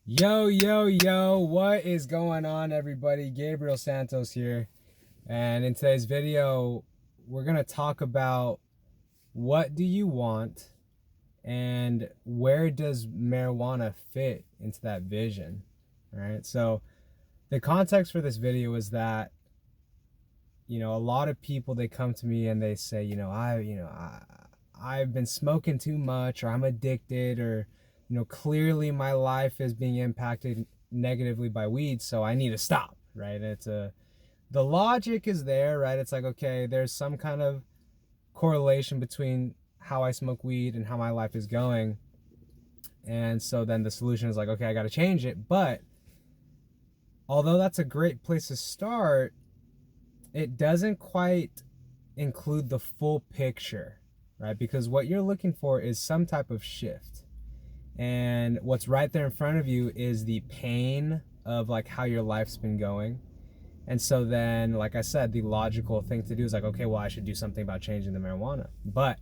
Yo, what is going on, everybody? Gabriel Santos here. And in today's video, we're going to talk about what do you want and where does marijuana fit into that vision? All right. So the context for this video is that, a lot of people, they come to me and they say, I've been smoking too much, or I'm addicted, or clearly my life is being impacted negatively by weed, so I need to stop, right? The logic is there, right? It's like, okay, there's some kind of correlation between how I smoke weed and how my life is going. And so then the solution is like, okay, I got to change it. But although that's a great place to start, it doesn't quite include the full picture, right? Because what you're looking for is some type of shift. And what's right there in front of you is the pain of like how your life's been going. And so then, like I said, the logical thing to do is like, okay, well, I should do something about changing the marijuana. But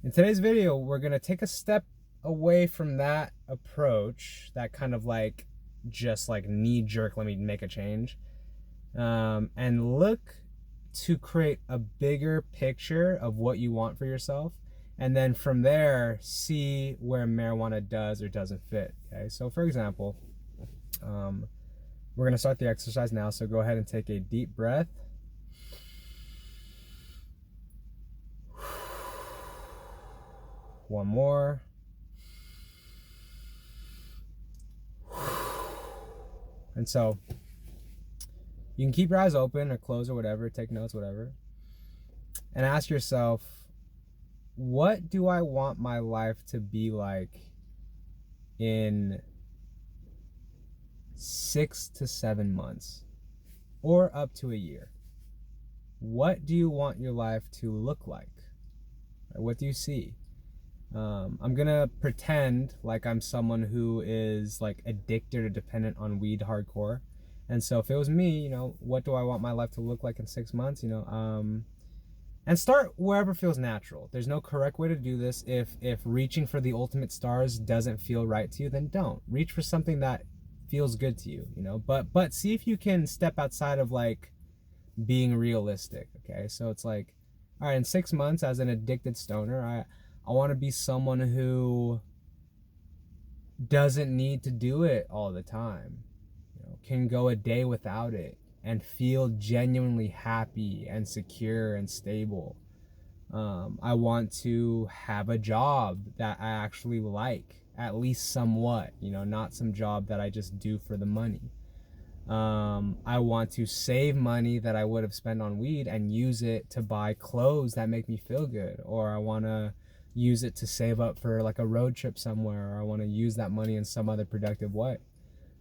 in today's video, we're going to take a step away from that approach, that kind of like just like knee jerk, let me make a change, and look to create a bigger picture of what you want for yourself. And then from there, see where marijuana does or doesn't fit. Okay, so for example, we're going to start the exercise now. So go ahead and take a deep breath. One more. And so you can keep your eyes open or close or whatever, take notes, whatever, and ask yourself, what do I want my life to be like in 6 to 7 months or up to a year? What do you want your life to look like? What do you see? I'm gonna pretend like I'm someone who is like addicted or dependent on weed hardcore. And so if it was me, what do I want my life to look like in 6 months? And start wherever feels natural. There's no correct way to do this. If reaching for the ultimate stars doesn't feel right to you, then don't. Reach for something that feels good to you, But see if you can step outside of like being realistic, okay? So it's like, all right, in 6 months as an addicted stoner, I want to be someone who doesn't need to do it all the time, can go a day without it and feel genuinely happy and secure and stable. I want to have a job that I actually like, at least somewhat, not some job that I just do for the money. I want to save money that I would have spent on weed and use it to buy clothes that make me feel good. Or I want to use it to save up for like a road trip somewhere, or I want to use that money in some other productive way.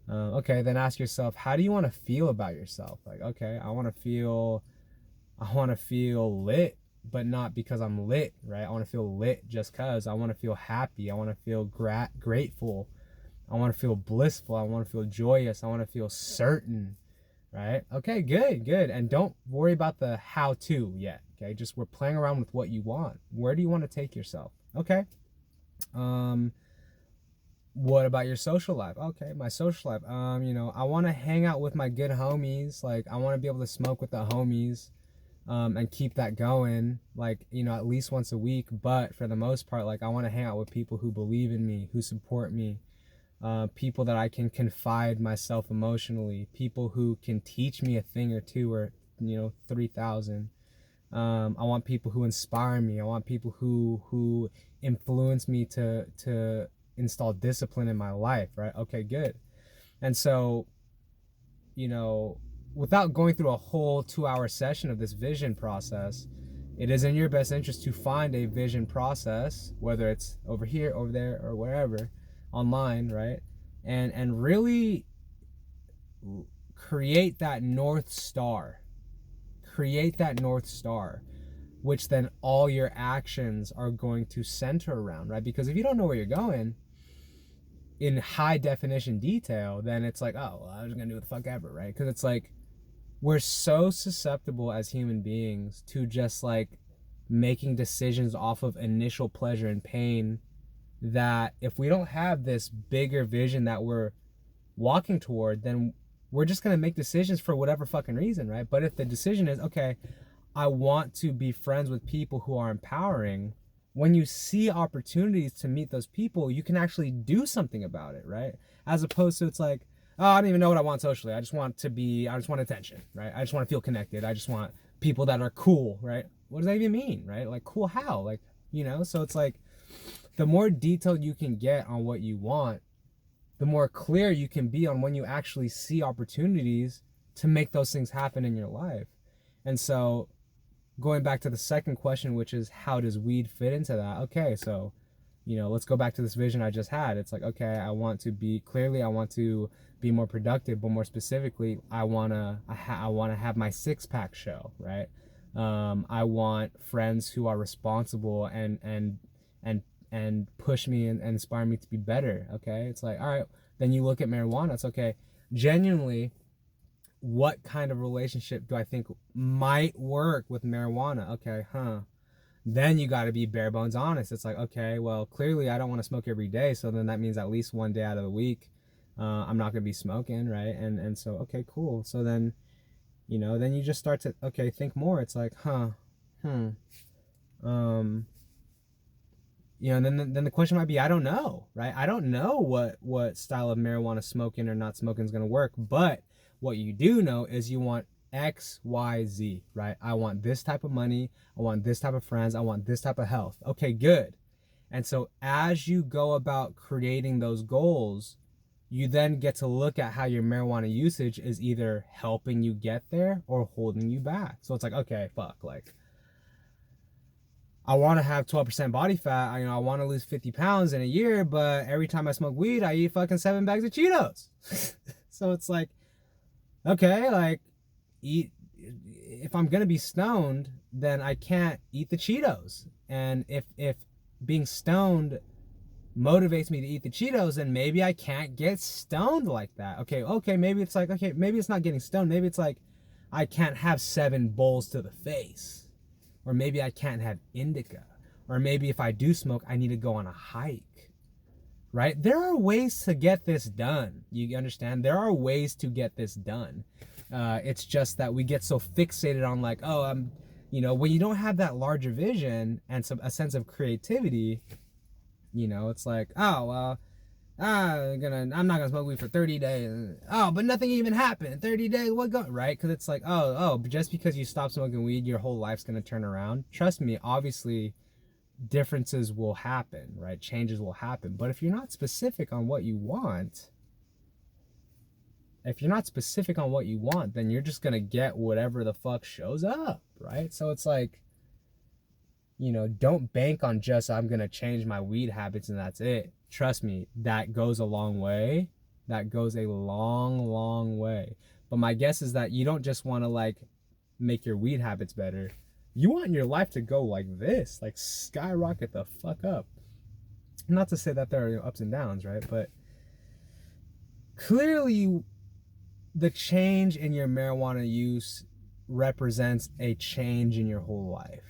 Okay, then ask yourself, how do you want to feel about yourself? Like, okay, I want to feel lit, but not because I'm lit, right? I want to feel lit just because. I want to feel happy. I want to feel grateful. I want to feel blissful. I want to feel joyous. I want to feel certain, right? Okay, good. And don't worry about the how-to yet, okay? Just we're playing around with what you want. Where do you want to take yourself? Okay. What about your social life? Okay, my social life. I want to hang out with my good homies. Like, I want to be able to smoke with the homies, and keep that going, like, at least once a week. But for the most part, like, I want to hang out with people who believe in me, who support me, people that I can confide myself emotionally, people who can teach me a thing or two, or 3,000. I want people who inspire me. I want people who influence me to install discipline in my life, right? Okay, good. And so, without going through a whole 2-hour session of this vision process, it is in your best interest to find a vision process, whether it's over here, over there, or wherever, online, right? And really create that North Star. Create that North Star, which then all your actions are going to center around, right? Because if you don't know where you're going in high definition detail, then it's like, oh, well, I'm just gonna do what the fuck ever, right? Because it's like, we're so susceptible as human beings to just like making decisions off of initial pleasure and pain, that if we don't have this bigger vision that we're walking toward, then we're just going to make decisions for whatever fucking reason, right? But if the decision is, okay, I want to be friends with people who are empowering, when you see opportunities to meet those people, you can actually do something about it, right? As opposed to, it's like, oh, I don't even know what I want socially. I just want attention, right? I just want to feel connected. I just want people that are cool, right? What does that even mean, right? Like, cool how? Like, so it's like, the more detailed you can get on what you want, the more clear you can be on when you actually see opportunities to make those things happen in your life. And so going back to the second question, which is how does weed fit into that? Okay, so, let's go back to this vision I just had. It's like, okay, I want to be more productive, but more specifically, I want to have my six-pack show, right? I want friends who are responsible and push me and inspire me to be better. Okay, it's like, all right, then you look at marijuana. It's okay, genuinely, what kind of relationship do I think might work with marijuana? Okay, then you got to be bare bones honest. It's like, okay, well, clearly I don't want to smoke every day, so then that means at least one day out of the week I'm not gonna be smoking, right? And so, okay, cool. So then, then you just start to, okay, think more. It's like, and then the question might be, I don't know, right? I don't know what style of marijuana smoking or not smoking is going to work. But what you do know is you want X, Y, Z, right? I want this type of money. I want this type of friends. I want this type of health. Okay, good. And so as you go about creating those goals, you then get to look at how your marijuana usage is either helping you get there or holding you back. So it's like, okay, fuck, like, I want to have 12% body fat. I want to lose 50 pounds in a year, but every time I smoke weed, I eat fucking 7 bags of Cheetos. So it's like, okay, like, if I'm going to be stoned, then I can't eat the Cheetos. And if being stoned motivates me to eat the Cheetos, then maybe I can't get stoned like that. Okay, maybe it's like, okay, maybe it's not getting stoned. Maybe it's like, I can't have 7 bowls to the face. Or maybe I can't have indica. Or maybe if I do smoke, I need to go on a hike. Right? There are ways to get this done. You understand? There are ways to get this done. It's just that we get so fixated on like, oh, when you don't have that larger vision and a sense of creativity, it's like, oh, well, I'm not gonna smoke weed for 30 days. Oh, but nothing even happened. 30 days, what go? Right? Because it's like, oh, just because you stop smoking weed, your whole life's gonna turn around. Trust me, obviously, differences will happen, right? Changes will happen. But if you're not specific on what you want, then you're just gonna get whatever the fuck shows up, right? So it's like, don't bank on just, I'm gonna change my weed habits and that's it. Trust me, that goes a long way. That goes a long, long way. But my guess is that you don't just want to like make your weed habits better. You want your life to go like this, like skyrocket the fuck up. Not to say that there are ups and downs, right? But clearly the change in your marijuana use represents a change in your whole life.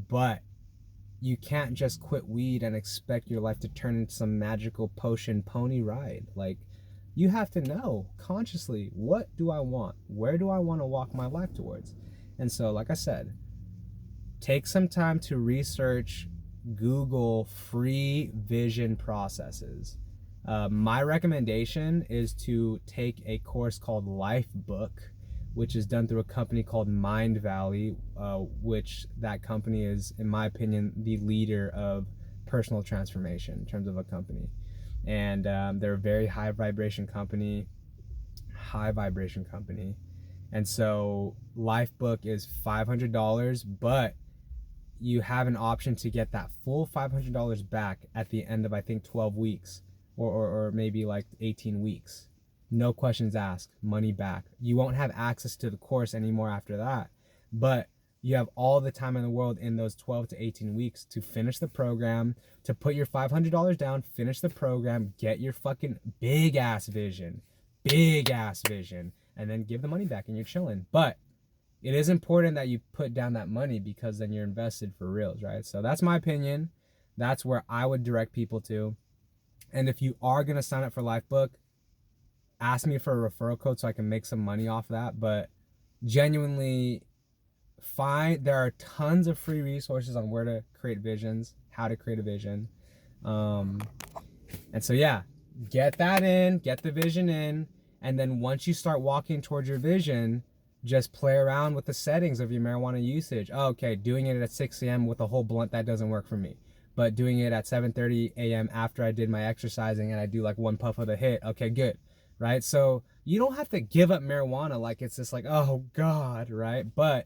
But you can't just quit weed and expect your life to turn into some magical potion pony ride. Like, you have to know consciously, what do I want? Where do I want to walk my life towards? And so, like I said, take some time to research, Google free vision processes. My recommendation is to take a course called Lifebook, which is done through a company called Mind Valley, which that company is, in my opinion, the leader of personal transformation in terms of a company. And they're a very high vibration company. And so Lifebook is $500, but you have an option to get that full $500 back at the end of, I think, 12 weeks or maybe like 18 weeks. No questions asked, money back. You won't have access to the course anymore after that, but you have all the time in the world in those 12 to 18 weeks to finish the program, to put your $500 down, finish the program, get your fucking big ass vision, and then give the money back and you're chilling. But it is important that you put down that money because then you're invested for reals, right? So that's my opinion. That's where I would direct people to. And if you are going to sign up for Lifebook, ask me for a referral code so I can make some money off that. But genuinely, there are tons of free resources on where to create visions, how to create a vision. And so yeah, get that in, get the vision in, and then once you start walking towards your vision, just play around with the settings of your marijuana usage. Oh, okay, doing it at 6 a.m. with a whole blunt, that doesn't work for me. But doing it at 7:30 a.m. after I did my exercising and I do like one puff of the hit, okay, good, right? So you don't have to give up marijuana like it's just like, oh God, right? But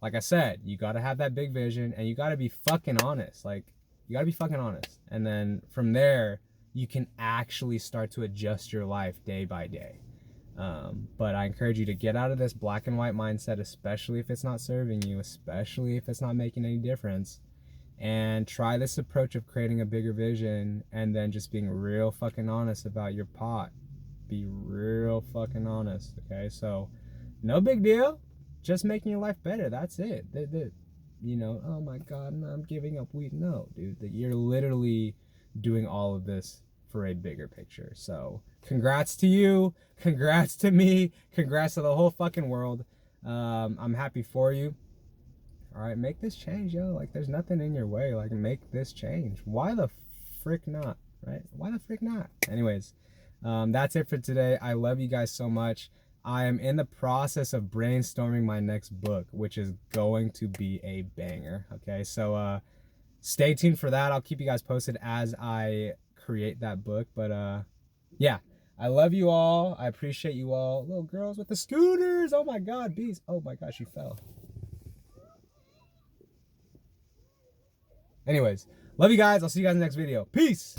like I said, you gotta have that big vision and you gotta be fucking honest. Like, you gotta be fucking honest. And then from there, you can actually start to adjust your life day by day. But I encourage you to get out of this black and white mindset, especially if it's not serving you, especially if it's not making any difference. And try this approach of creating a bigger vision and then just being real fucking honest about your pot. Be real fucking honest, okay? So, no big deal. Just making your life better. That's it. You know, oh my God, no, I'm giving up weed. No, dude, you're literally doing all of this for a bigger picture. So congrats to you. Congrats to me. Congrats to the whole fucking world. I'm happy for you. All right, make this change, yo. Like, there's nothing in your way. Like, make this change. Why the frick not, right? Why the frick not? Anyways, that's it for today. I love you guys so much. I am in the process of brainstorming my next book, which is going to be a banger. Okay, so stay tuned for that. I'll keep you guys posted as I create that book. But yeah, I love you all. I appreciate you all. Little girls with the scooters. Oh my God, bees. Oh my gosh, she fell. Anyways, love you guys. I'll see you guys in the next video. Peace.